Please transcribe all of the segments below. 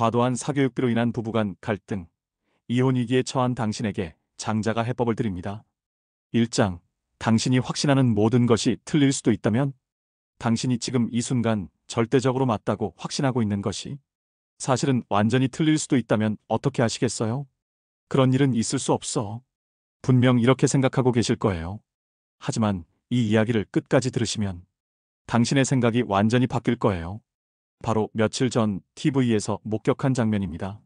과도한 사교육비로 인한 부부간 갈등, 이혼 위기에 처한 당신에게 장자가 해법을 드립니다. 1장. 당신이 확신하는 모든 것이 틀릴 수도 있다면? 당신이 지금 이 순간 절대적으로 맞다고 확신하고 있는 것이 사실은 완전히 틀릴 수도 있다면 어떻게 하시겠어요? 그런 일은 있을 수 없어. 분명 이렇게 생각하고 계실 거예요. 하지만 이 이야기를 끝까지 들으시면 당신의 생각이 완전히 바뀔 거예요. 바로 며칠 전 TV에서 목격한 장면입니다.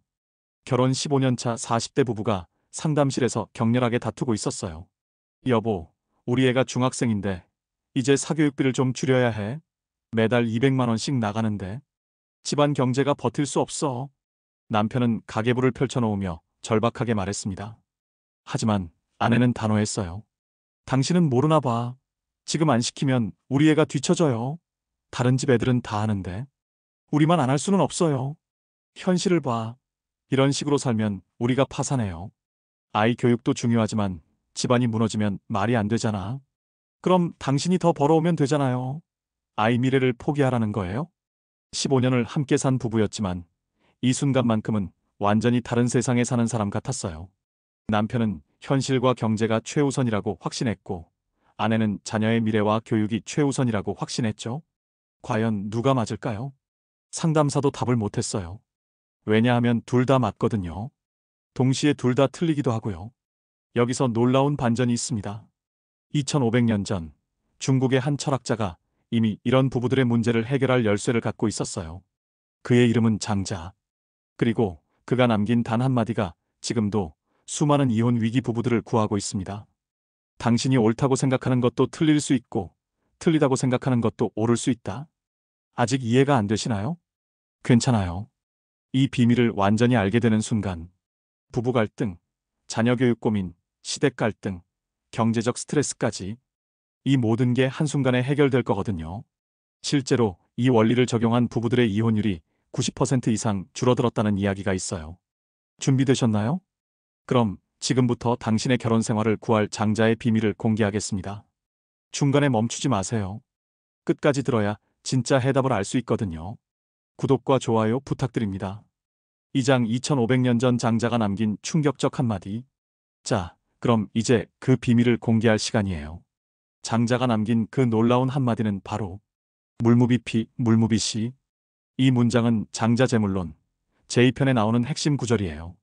결혼 15년 차 40대 부부가 상담실에서 격렬하게 다투고 있었어요. 여보, 우리 애가 중학생인데 이제 사교육비를 좀 줄여야 해. 매달 200만 원씩 나가는데 집안 경제가 버틸 수 없어. 남편은 가계부를 펼쳐놓으며 절박하게 말했습니다. 하지만 아내는 단호했어요. 당신은 모르나 봐. 지금 안 시키면 우리 애가 뒤처져요. 다른 집 애들은 다 하는데 우리만 안 할 수는 없어요. 현실을 봐. 이런 식으로 살면 우리가 파산해요. 아이 교육도 중요하지만 집안이 무너지면 말이 안 되잖아. 그럼 당신이 더 벌어오면 되잖아요. 아이 미래를 포기하라는 거예요? 15년을 함께 산 부부였지만 이 순간만큼은 완전히 다른 세상에 사는 사람 같았어요. 남편은 현실과 경제가 최우선이라고 확신했고 아내는 자녀의 미래와 교육이 최우선이라고 확신했죠. 과연 누가 맞을까요? 상담사도 답을 못했어요. 왜냐하면 둘 다 맞거든요. 동시에 둘 다 틀리기도 하고요. 여기서 놀라운 반전이 있습니다. 2500년 전 중국의 한 철학자가 이미 이런 부부들의 문제를 해결할 열쇠를 갖고 있었어요. 그의 이름은 장자. 그리고 그가 남긴 단 한마디가 지금도 수많은 이혼 위기 부부들을 구하고 있습니다. 당신이 옳다고 생각하는 것도 틀릴 수 있고 틀리다고 생각하는 것도 옳을 수 있다. 아직 이해가 안 되시나요? 괜찮아요. 이 비밀을 완전히 알게 되는 순간 부부 갈등, 자녀 교육 고민, 시댁 갈등, 경제적 스트레스까지 이 모든 게 한순간에 해결될 거거든요. 실제로 이 원리를 적용한 부부들의 이혼율이 90% 이상 줄어들었다는 이야기가 있어요. 준비되셨나요? 그럼 지금부터 당신의 결혼 생활을 구할 장자의 비밀을 공개하겠습니다. 중간에 멈추지 마세요. 끝까지 들어야 진짜 해답을 알 수 있거든요. 구독과 좋아요 부탁드립니다. 2장 2500년 전 장자가 남긴 충격적 한마디. 자, 그럼 이제 그 비밀을 공개할 시간이에요. 장자가 남긴 그 놀라운 한마디는 바로 물무비피, 물무비시. 이 문장은 장자재물론 제2편에 나오는 핵심 구절이에요.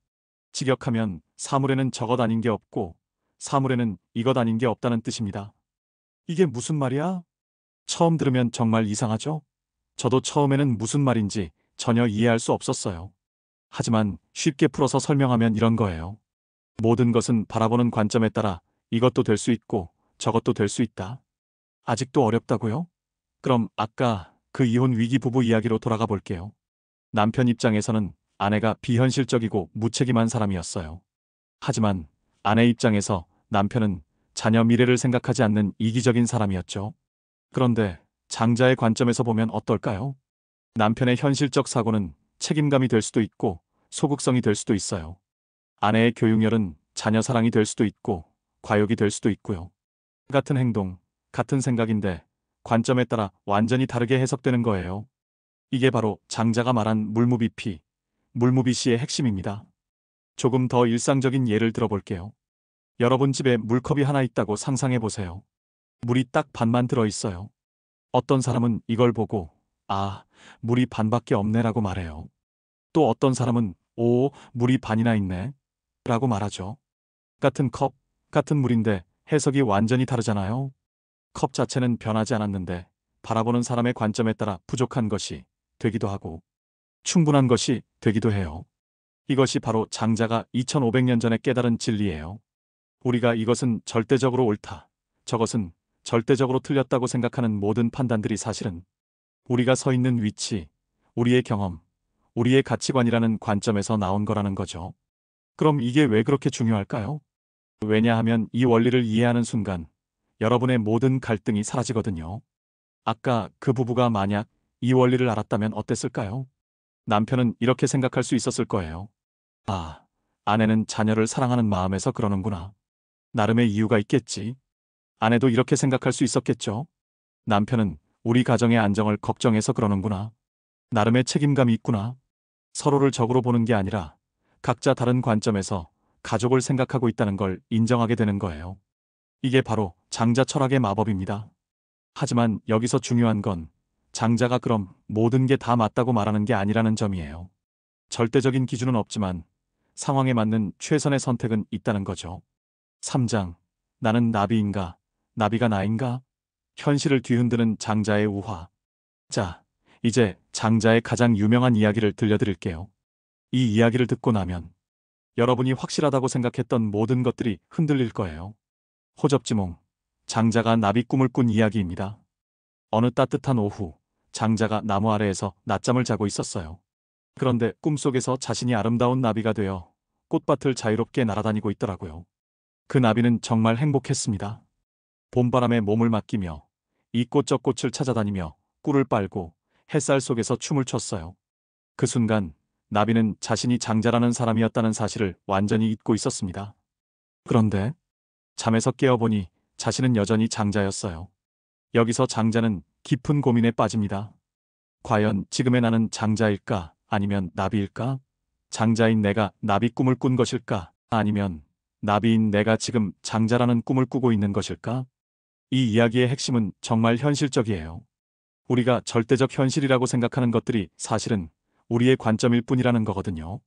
직역하면 사물에는 저것 아닌 게 없고 사물에는 이것 아닌 게 없다는 뜻입니다. 이게 무슨 말이야? 처음 들으면 정말 이상하죠? 저도 처음에는 무슨 말인지 전혀 이해할 수 없었어요. 하지만 쉽게 풀어서 설명하면 이런 거예요. 모든 것은 바라보는 관점에 따라 이것도 될 수 있고 저것도 될 수 있다. 아직도 어렵다고요? 그럼 아까 그 이혼 위기 부부 이야기로 돌아가 볼게요. 남편 입장에서는 아내가 비현실적이고 무책임한 사람이었어요. 하지만 아내 입장에서 남편은 자녀 미래를 생각하지 않는 이기적인 사람이었죠. 그런데 장자의 관점에서 보면 어떨까요? 남편의 현실적 사고는 책임감이 될 수도 있고 소극성이 될 수도 있어요. 아내의 교육열은 자녀 사랑이 될 수도 있고 과욕이 될 수도 있고요. 같은 행동, 같은 생각인데 관점에 따라 완전히 다르게 해석되는 거예요. 이게 바로 장자가 말한 물무비피, 물무비시의 핵심입니다. 조금 더 일상적인 예를 들어볼게요. 여러분 집에 물컵이 하나 있다고 상상해 보세요. 물이 딱 반만 들어 있어요. 어떤 사람은 이걸 보고 아, 물이 반밖에 없네라고 말해요. 또 어떤 사람은 오, 물이 반이나 있네 라고 말하죠. 같은 컵, 같은 물인데 해석이 완전히 다르잖아요. 컵 자체는 변하지 않았는데 바라보는 사람의 관점에 따라 부족한 것이 되기도 하고 충분한 것이 되기도 해요. 이것이 바로 장자가 2500년 전에 깨달은 진리예요. 우리가 이것은 절대적으로 옳다, 저것은 절대적으로 틀렸다고 생각하는 모든 판단들이 사실은 우리가 서 있는 위치, 우리의 경험, 우리의 가치관이라는 관점에서 나온 거라는 거죠. 그럼 이게 왜 그렇게 중요할까요? 왜냐하면 이 원리를 이해하는 순간 여러분의 모든 갈등이 사라지거든요. 아까 그 부부가 만약 이 원리를 알았다면 어땠을까요? 남편은 이렇게 생각할 수 있었을 거예요. 아, 아내는 자녀를 사랑하는 마음에서 그러는구나. 나름의 이유가 있겠지. 아내도 이렇게 생각할 수 있었겠죠. 남편은 우리 가정의 안정을 걱정해서 그러는구나. 나름의 책임감이 있구나. 서로를 적으로 보는 게 아니라 각자 다른 관점에서 가족을 생각하고 있다는 걸 인정하게 되는 거예요. 이게 바로 장자 철학의 마법입니다. 하지만 여기서 중요한 건 장자가 그럼 모든 게 다 맞다고 말하는 게 아니라는 점이에요. 절대적인 기준은 없지만 상황에 맞는 최선의 선택은 있다는 거죠. 3장. 나는 나비인가? 나비가 나인가? 현실을 뒤흔드는 장자의 우화. 자, 이제 장자의 가장 유명한 이야기를 들려드릴게요. 이 이야기를 듣고 나면 여러분이 확실하다고 생각했던 모든 것들이 흔들릴 거예요. 호접지몽. 장자가 나비 꿈을 꾼 이야기입니다. 어느 따뜻한 오후, 장자가 나무 아래에서 낮잠을 자고 있었어요. 그런데 꿈속에서 자신이 아름다운 나비가 되어 꽃밭을 자유롭게 날아다니고 있더라고요. 그 나비는 정말 행복했습니다. 봄바람에 몸을 맡기며 이 꽃 저 꽃을 찾아다니며 꿀을 빨고 햇살 속에서 춤을 췄어요. 그 순간 나비는 자신이 장자라는 사람이었다는 사실을 완전히 잊고 있었습니다. 그런데 잠에서 깨어보니 자신은 여전히 장자였어요. 여기서 장자는 깊은 고민에 빠집니다. 과연 지금의 나는 장자일까? 아니면 나비일까? 장자인 내가 나비 꿈을 꾼 것일까? 아니면 나비인 내가 지금 장자라는 꿈을 꾸고 있는 것일까? 이 이야기의 핵심은 정말 현실적이에요. 우리가 절대적 현실이라고 생각하는 것들이 사실은 우리의 관점일 뿐이라는 거거든요.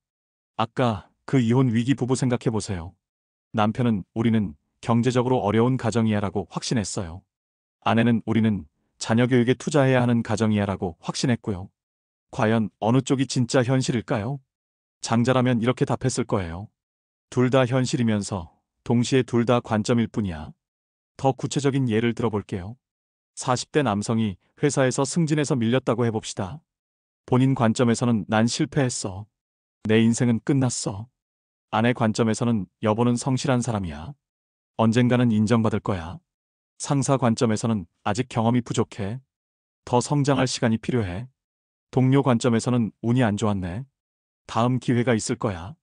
아까 그 이혼 위기 부부 생각해 보세요. 남편은 우리는 경제적으로 어려운 가정이야 라고 확신했어요. 아내는 우리는 자녀 교육에 투자해야 하는 가정이야 라고 확신했고요. 과연 어느 쪽이 진짜 현실일까요? 장자라면 이렇게 답했을 거예요. 둘 다 현실이면서 동시에 둘 다 관점일 뿐이야. 더 구체적인 예를 들어볼게요. 40대 남성이 회사에서 승진해서 밀렸다고 해봅시다. 본인 관점에서는 난 실패했어. 내 인생은 끝났어. 아내 관점에서는 여보는 성실한 사람이야. 언젠가는 인정받을 거야. 상사 관점에서는 아직 경험이 부족해. 더 성장할 시간이 필요해. 동료 관점에서는 운이 안 좋았네. 다음 기회가 있을 거야.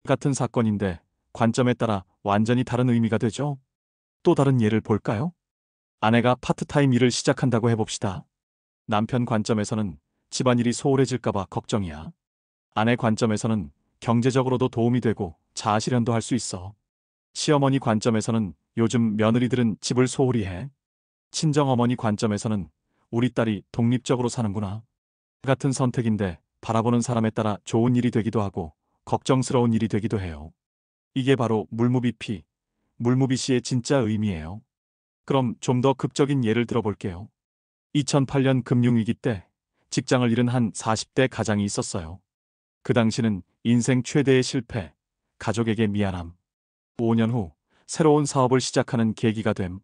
같은 사건인데 관점에 따라 완전히 다른 의미가 되죠. 또 다른 예를 볼까요? 아내가 파트타임 일을 시작한다고 해봅시다. 남편 관점에서는 집안일이 소홀해질까봐 걱정이야. 아내 관점에서는 경제적으로도 도움이 되고 자아실현도 할 수 있어. 시어머니 관점에서는 요즘 며느리들은 집을 소홀히 해. 친정어머니 관점에서는 우리 딸이 독립적으로 사는구나. 같은 선택인데 바라보는 사람에 따라 좋은 일이 되기도 하고 걱정스러운 일이 되기도 해요. 이게 바로 물무비피, 물무비시의 진짜 의미예요. 그럼 좀 더 극적인 예를 들어볼게요. 2008년 금융위기 때 직장을 잃은 한 40대 가장이 있었어요. 그 당시는 인생 최대의 실패, 가족에게 미안함. 5년 후 새로운 사업을 시작하는 계기가 됨.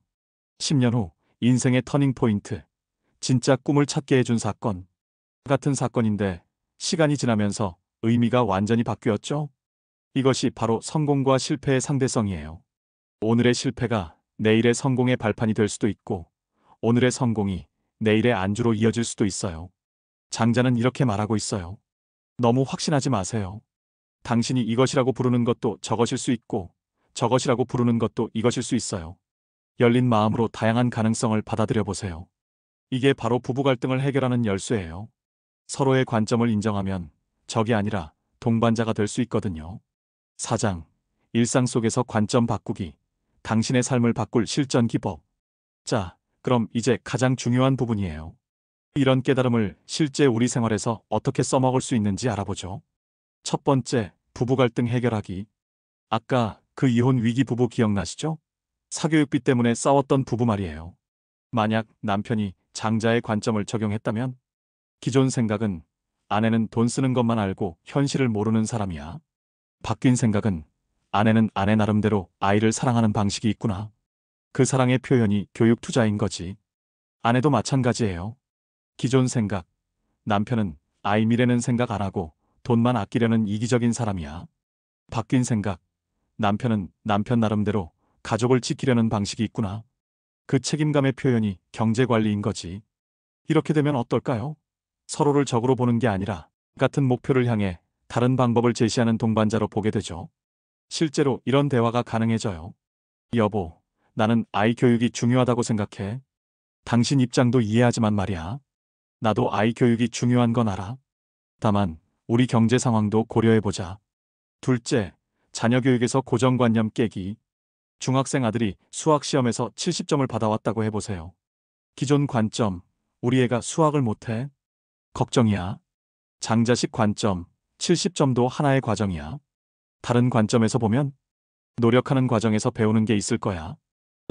10년 후 인생의 터닝포인트, 진짜 꿈을 찾게 해준 사건. 같은 사건인데 시간이 지나면서 의미가 완전히 바뀌었죠? 이것이 바로 성공과 실패의 상대성이에요. 오늘의 실패가 내일의 성공의 발판이 될 수도 있고 오늘의 성공이 내일의 안주로 이어질 수도 있어요. 장자는 이렇게 말하고 있어요. 너무 확신하지 마세요. 당신이 이것이라고 부르는 것도 저것일 수 있고 저것이라고 부르는 것도 이것일 수 있어요. 열린 마음으로 다양한 가능성을 받아들여 보세요. 이게 바로 부부 갈등을 해결하는 열쇠예요. 서로의 관점을 인정하면 적이 아니라 동반자가 될 수 있거든요. 4장. 일상 속에서 관점 바꾸기. 당신의 삶을 바꿀 실전 기법. 자, 그럼 이제 가장 중요한 부분이에요. 이런 깨달음을 실제 우리 생활에서 어떻게 써먹을 수 있는지 알아보죠. 첫 번째, 부부 갈등 해결하기. 아까 그 이혼 위기 부부 기억나시죠? 사교육비 때문에 싸웠던 부부 말이에요. 만약 남편이 장자의 관점을 적용했다면 기존 생각은 아내는 돈 쓰는 것만 알고 현실을 모르는 사람이야. 바뀐 생각은 아내는 아내 나름대로 아이를 사랑하는 방식이 있구나. 그 사랑의 표현이 교육 투자인 거지. 아내도 마찬가지예요. 기존 생각, 남편은 아이 미래는 생각 안 하고 돈만 아끼려는 이기적인 사람이야. 바뀐 생각, 남편은 남편 나름대로 가족을 지키려는 방식이 있구나. 그 책임감의 표현이 경제관리인 거지. 이렇게 되면 어떨까요? 서로를 적으로 보는 게 아니라 같은 목표를 향해 다른 방법을 제시하는 동반자로 보게 되죠. 실제로 이런 대화가 가능해져요. 여보, 나는 아이 교육이 중요하다고 생각해. 당신 입장도 이해하지만 말이야. 나도 아이 교육이 중요한 건 알아. 다만 우리 경제 상황도 고려해보자. 둘째, 자녀 교육에서 고정관념 깨기. 중학생 아들이 수학 시험에서 70점을 받아왔다고 해보세요. 기존 관점, 우리 애가 수학을 못해? 걱정이야. 장자식 관점, 70점도 하나의 과정이야. 다른 관점에서 보면 노력하는 과정에서 배우는 게 있을 거야.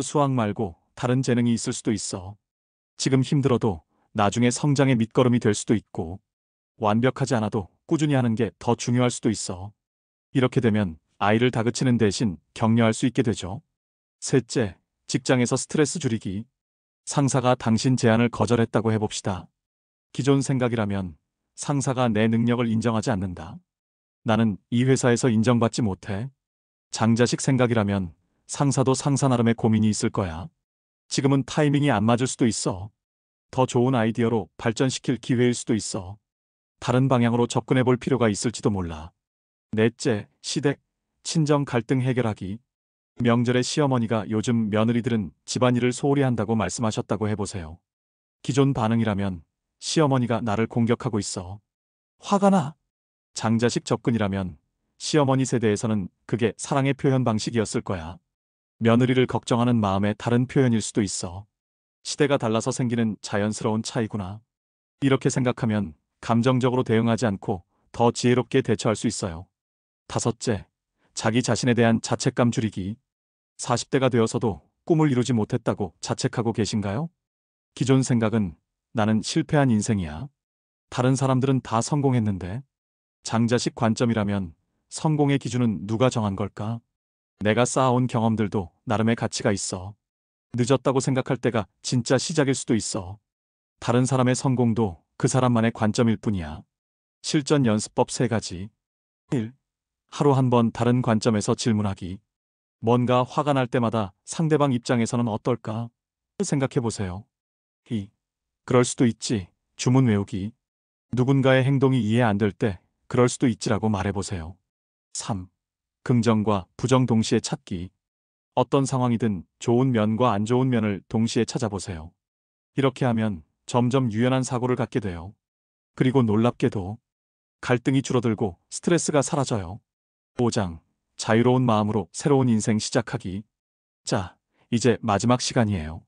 수학 말고 다른 재능이 있을 수도 있어. 지금 힘들어도 나중에 성장의 밑거름이 될 수도 있고, 완벽하지 않아도 꾸준히 하는 게 더 중요할 수도 있어. 이렇게 되면 아이를 다그치는 대신 격려할 수 있게 되죠. 셋째, 직장에서 스트레스 줄이기. 상사가 당신 제안을 거절했다고 해봅시다. 기존 생각이라면 상사가 내 능력을 인정하지 않는다. 나는 이 회사에서 인정받지 못해. 장자식 생각이라면 상사도 상사 나름의 고민이 있을 거야. 지금은 타이밍이 안 맞을 수도 있어. 더 좋은 아이디어로 발전시킬 기회일 수도 있어. 다른 방향으로 접근해 볼 필요가 있을지도 몰라. 넷째, 시댁, 친정 갈등 해결하기. 명절에 시어머니가 요즘 며느리들은 집안일을 소홀히 한다고 말씀하셨다고 해보세요. 기존 반응이라면 시어머니가 나를 공격하고 있어. 화가 나. 장자식 접근이라면 시어머니 세대에서는 그게 사랑의 표현 방식이었을 거야. 며느리를 걱정하는 마음의 다른 표현일 수도 있어. 시대가 달라서 생기는 자연스러운 차이구나. 이렇게 생각하면 감정적으로 대응하지 않고 더 지혜롭게 대처할 수 있어요. 다섯째, 자기 자신에 대한 자책감 줄이기. 40대가 되어서도 꿈을 이루지 못했다고 자책하고 계신가요? 기존 생각은 나는 실패한 인생이야. 다른 사람들은 다 성공했는데. 장자식 관점이라면 성공의 기준은 누가 정한 걸까? 내가 쌓아온 경험들도 나름의 가치가 있어. 늦었다고 생각할 때가 진짜 시작일 수도 있어. 다른 사람의 성공도 그 사람만의 관점일 뿐이야. 실전 연습법 3가지. 1. 하루 한 번 다른 관점에서 질문하기. 뭔가 화가 날 때마다 상대방 입장에서는 어떨까? 생각해 보세요. 2. 그럴 수도 있지. 주문 외우기. 누군가의 행동이 이해 안 될 때 그럴 수도 있지라고 말해보세요. 3. 긍정과 부정 동시에 찾기. 어떤 상황이든 좋은 면과 안 좋은 면을 동시에 찾아보세요. 이렇게 하면 점점 유연한 사고를 갖게 돼요. 그리고 놀랍게도 갈등이 줄어들고 스트레스가 사라져요. 5장. 자유로운 마음으로 새로운 인생 시작하기. 자, 이제 마지막 시간이에요.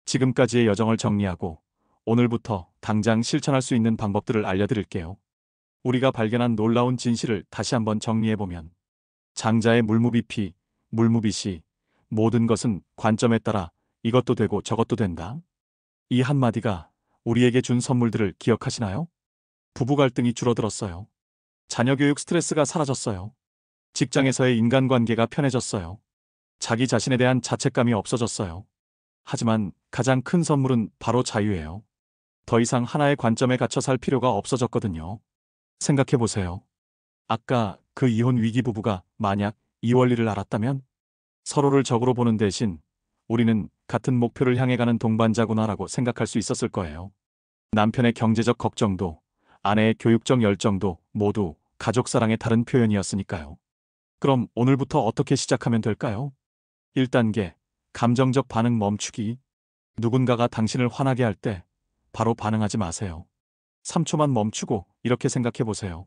지금까지의 여정을 정리하고 오늘부터 당장 실천할 수 있는 방법들을 알려드릴게요. 우리가 발견한 놀라운 진실을 다시 한번 정리해보면, 장자의 물무비피, 물무비시, 모든 것은 관점에 따라 이것도 되고 저것도 된다. 이 한마디가 우리에게 준 선물들을 기억하시나요? 부부 갈등이 줄어들었어요. 자녀 교육 스트레스가 사라졌어요. 직장에서의 인간관계가 편해졌어요. 자기 자신에 대한 자책감이 없어졌어요. 하지만 가장 큰 선물은 바로 자유예요. 더 이상 하나의 관점에 갇혀 살 필요가 없어졌거든요. 생각해보세요. 아까 그 이혼 위기 부부가 만약 이 원리를 알았다면, 서로를 적으로 보는 대신 우리는 같은 목표를 향해 가는 동반자구나라고 생각할 수 있었을 거예요. 남편의 경제적 걱정도, 아내의 교육적 열정도 모두 가족 사랑의 다른 표현이었으니까요. 그럼 오늘부터 어떻게 시작하면 될까요? 1단계, 감정적 반응 멈추기. 누군가가 당신을 화나게 할 때 바로 반응하지 마세요. 3초만 멈추고 이렇게 생각해 보세요.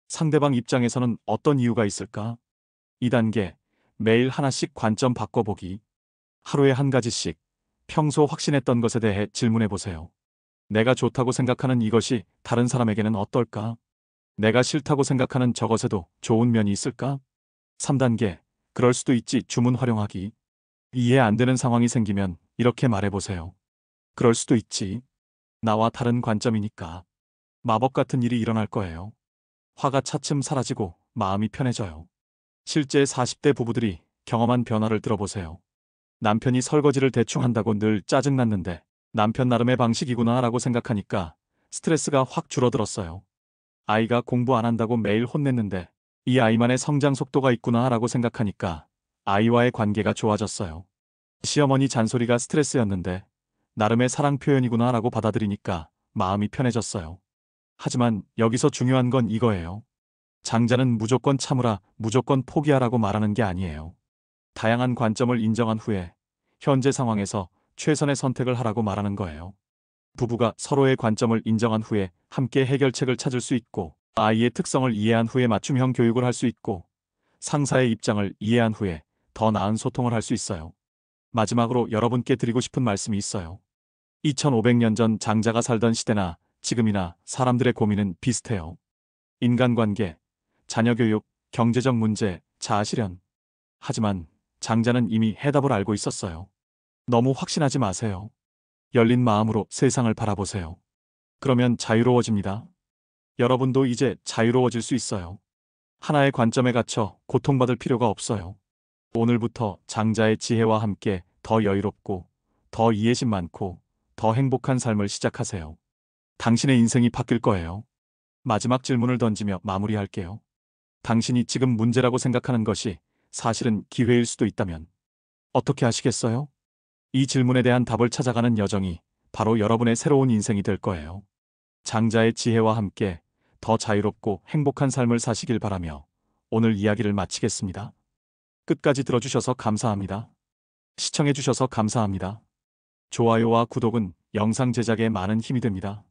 상대방 입장에서는 어떤 이유가 있을까? 2단계, 매일 하나씩 관점 바꿔보기. 하루에 한 가지씩 평소 확신했던 것에 대해 질문해 보세요. 내가 좋다고 생각하는 이것이 다른 사람에게는 어떨까? 내가 싫다고 생각하는 저것에도 좋은 면이 있을까? 3단계, 그럴 수도 있지 주문 활용하기. 이해 안 되는 상황이 생기면 이렇게 말해보세요. 그럴 수도 있지. 나와 다른 관점이니까. 마법 같은 일이 일어날 거예요. 화가 차츰 사라지고 마음이 편해져요. 실제 40대 부부들이 경험한 변화를 들어보세요. 남편이 설거지를 대충 한다고 늘 짜증났는데 남편 나름의 방식이구나 라고 생각하니까 스트레스가 확 줄어들었어요. 아이가 공부 안 한다고 매일 혼냈는데 이 아이만의 성장 속도가 있구나 라고 생각하니까 아이와의 관계가 좋아졌어요. 시어머니 잔소리가 스트레스였는데 나름의 사랑 표현이구나 라고 받아들이니까 마음이 편해졌어요. 하지만 여기서 중요한 건 이거예요. 장자는 무조건 참으라, 무조건 포기하라고 말하는 게 아니에요. 다양한 관점을 인정한 후에 현재 상황에서 최선의 선택을 하라고 말하는 거예요. 부부가 서로의 관점을 인정한 후에 함께 해결책을 찾을 수 있고 아이의 특성을 이해한 후에 맞춤형 교육을 할 수 있고 상사의 입장을 이해한 후에 더 나은 소통을 할 수 있어요. 마지막으로 여러분께 드리고 싶은 말씀이 있어요. 2500년 전 장자가 살던 시대나 지금이나 사람들의 고민은 비슷해요. 인간관계, 자녀교육, 경제적 문제, 자아실현. 하지만 장자는 이미 해답을 알고 있었어요. 너무 확신하지 마세요. 열린 마음으로 세상을 바라보세요. 그러면 자유로워집니다. 여러분도 이제 자유로워질 수 있어요. 하나의 관점에 갇혀 고통받을 필요가 없어요. 오늘부터 장자의 지혜와 함께 더 여유롭고, 더 이해심 많고, 더 행복한 삶을 시작하세요. 당신의 인생이 바뀔 거예요. 마지막 질문을 던지며 마무리할게요. 당신이 지금 문제라고 생각하는 것이 사실은 기회일 수도 있다면 어떻게 하시겠어요? 이 질문에 대한 답을 찾아가는 여정이 바로 여러분의 새로운 인생이 될 거예요. 장자의 지혜와 함께 더 자유롭고 행복한 삶을 사시길 바라며 오늘 이야기를 마치겠습니다. 끝까지 들어주셔서 감사합니다. 시청해주셔서 감사합니다. 좋아요와 구독은 영상 제작에 많은 힘이 됩니다.